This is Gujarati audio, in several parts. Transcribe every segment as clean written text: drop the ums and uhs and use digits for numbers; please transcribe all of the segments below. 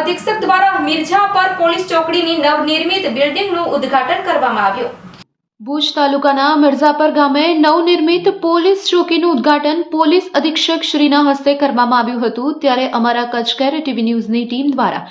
અધિક્ષક દ્વારા મિર્ઝાપર પોલીસ ચોકડીની નવનિર્મિત બિલ્ડિંગનું ઉદ્ઘાટન કરવામાં આવ્યું। ભુજ તાલુકાના મિર્ઝાપર ગામે નવનિર્મિત પોલીસ ચોકીનું ઉદ્ઘાટન પોલીસ અધિક્ષક શ્રીના હસ્તે કરવામાં આવ્યું હતું। ત્યારે અમારા કચ્છ કેર ટીવી ન્યૂઝની ટીમ દ્વારા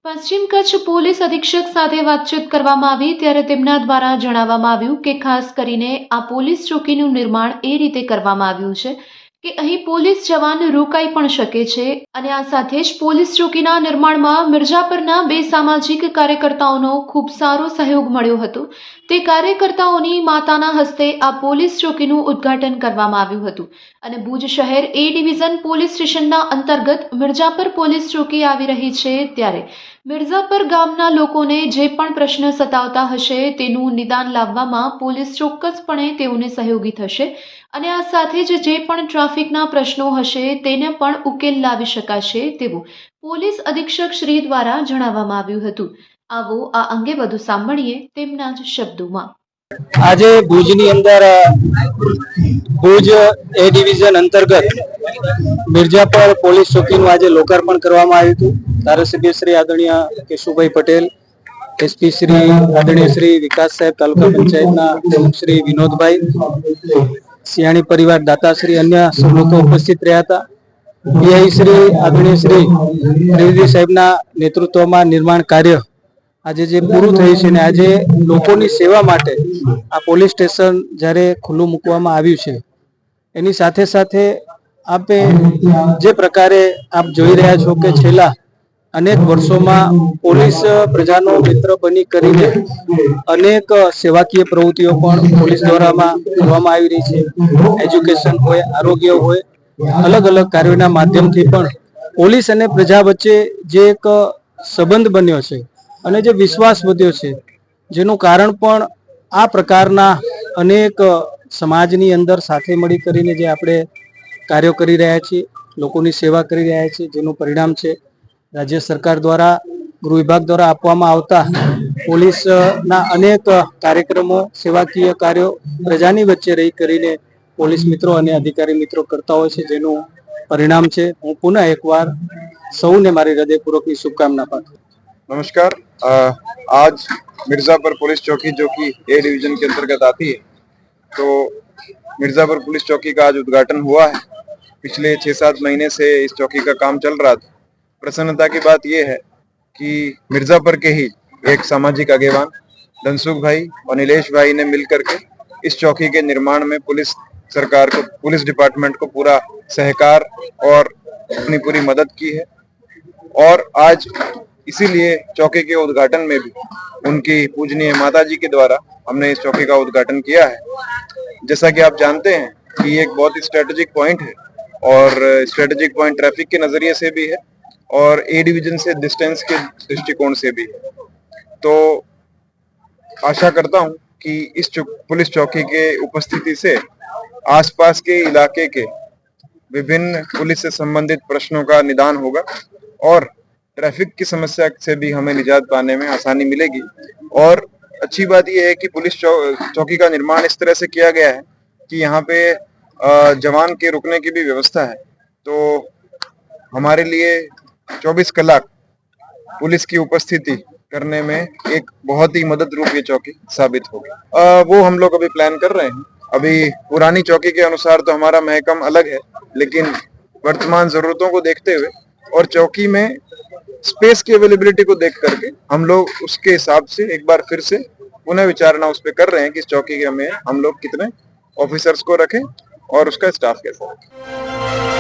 પશ્ચિમ કચ્છ પોલીસ અધિક્ષક સાથે વાતચીત કરવામાં આવી। ત્યારે તેમના દ્વારા જણાવવામાં આવ્યું કે ખાસ કરીને આ પોલીસ ચોકીનું નિર્માણ એ રીતે કરવામાં આવ્યું છે કે અહીં પોલીસ જવાન રોકાઈ પણ શકે છે અને આ સાથે જ પોલીસ ચોકીના નિર્માણમાં મિર્ઝાપરના બે સામાજિક કાર્યકર્તાઓનો ખૂબ સારો સહયોગ મળ્યો હતો। તે કાર્યકર્તાઓની માતાના હસ્તે આ પોલીસ ચોકીનું ઉદ્ઘાટન કરવામાં આવ્યું હતું અને ભુજ શહેર એ ડિવિઝન પોલીસ સ્ટેશનના અંતર્ગત મિર્ઝાપર પોલીસ ચોકી આવી રહી છે। ત્યારે મિર્ઝાપર ગામના લોકોને જે પણ પ્રશ્ન સતાવતા હશે તેનું નિદાન લાવવામાં પોલીસ ચોક્કસપણે તેઓને સહયોગી થશે અને આ સાથે જ જે પણ ટ્રાફિકના પ્રશ્નો હશે તેને પણ ઉકેલ લાવી શકાશે તેવું પોલીસ અધિક્ષક શ્રી દ્વારા જણાવવામાં આવ્યું હતું। આવો આ અંગે વધુ સાંભળીએ તેમના જ શબ્દોમાં। આજે ભુજની અંદર ભુજ એ ડિવિઝન અંતર્ગત મિર્ઝાપર પોલીસ ચોકીનું આજે લોકાર્પણ કરવામાં આવ્યું હતું। ધારાસભ્ય શ્રી આદરણીય કેશુભાઈ પટેલ, એસપી શ્રી આદરણીય શ્રી વિકાસ સાહેબ, તાલુકા પંચાયતના શ્રી વિનોદભાઈ, સિયાણી પરિવાર દાતાશ્રી, અન્ય લોકો ઉપસ્થિત રહ્યા હતા। પીઆઈ શ્રી આદરણીય શ્રી ત્રિવેદી સાહેબના નેતૃત્વમાં નિર્માણ કાર્ય આજે જે પૂરું થયું છે ને આજે લોકોની સેવા માટે આ પોલીસ સ્ટેશન જ્યારે ખુલ્લું મૂકવામાં આવ્યું છે એની સાથે સાથે આપે જે પ્રકારે આપ જોઈ રહ્યા છો કે છેલ્લા અનેક વર્ષોમાં પોલીસ પ્રજાનો મિત્ર બની કરીને અનેક સેવાકીય પ્રવૃત્તિઓ પણ પોલીસ દ્વારામાં કરવામાં આવી રહી છે। એજ્યુકેશન હોય, આરોગ્ય હોય, અલગ અલગ કાર્યોના માધ્યમથી પણ પોલીસ અને પ્રજા વચ્ચે જે એક સંબંધ બન્યો છે અને જે વિશ્વાસ વધ્યો છે જેનું કારણ પણ આ પ્રકારના અનેક સમાજની અંદર સાથે મળી કરીને જે આપણે કાર્યો કરી રહ્યા છીએ, લોકોની સેવા કરી રહ્યા છીએ, જેનું પરિણામ છે રાજ્ય સરકાર દ્વારા ગૃહ વિભાગ દ્વારા આપવામાં આવતા પોલીસના અનેક કાર્યક્રમો, સેવાકીય કાર્યો પ્રજાની વચ્ચે રહી કરીને પોલીસ મિત્રો અને અધિકારી મિત્રો કરતા હોય છે, જેનું પરિણામ છે। હું પુનઃ એકવાર સૌને મારી હૃદયપૂર્વકની શુભકામના પાઠવું। नमस्कार। आज मिर्ज़ापुर पुलिस चौकी जो कि ए डिवीजन के अंतर्गत आती है, तो मिर्ज़ापुर पुलिस चौकी का आज उद्घाटन हुआ है। पिछले 6-7 महीने से इस चौकी का काम चल रहा था। प्रसन्नता की बात यह है कि मिर्ज़ापुर के ही एक सामाजिक आगेवान धनसुख भाई और नीलेश भाई ने मिलकर के इस चौकी के निर्माण में पुलिस सरकार को, पुलिस डिपार्टमेंट को पूरा सहकार और अपनी पूरी मदद की है। और आज इसीलिए चौकी के उद्घाटन में भी उनकी पूजनीय माताजी के द्वारा हमने इस चौकी का उद्घाटन किया है। जैसा कि आप जानते हैं कि ये एक बहुत ही स्ट्रेटेजिक पॉइंट है और स्ट्रेटेजिक पॉइंट ट्रैफिक के नज़रिए से भी है और ए डिवीजन से डिस्टेंस के दृष्टिकोण से भी है। तो आशा करता हूं कि इस पुलिस चौकी के उपस्थिति से आसपास के इलाके के विभिन्न पुलिस से संबंधित प्रश्नों का निदान होगा और ट्रैफिक की समस्या से भी हमें निजात पाने में आसानी मिलेगी। और अच्छी बात यह है कि पुलिस चौकी का निर्माण इस तरह से किया गया है कि यहाँ पे जवान के रुकने की भी व्यवस्था है। तो हमारे लिए 24 कलाक पुलिस की उपस्थिति करने में एक बहुत ही मदद रूप ये चौकी साबित होगी। वो हम लोग अभी प्लान कर रहे हैं। अभी पुरानी चौकी के अनुसार तो हमारा महकम अलग है, लेकिन वर्तमान जरूरतों को देखते हुए और चौकी में स्पेस की अवेलेबिलिटी को देख करके हम लोग उसके हिसाब से एक बार फिर से पुनः विचारणा उस पर कर रहे हैं कि इस चौकी में हम लोग कितने ऑफिसर्स को रखें और उसका स्टाफ कैसा रखें।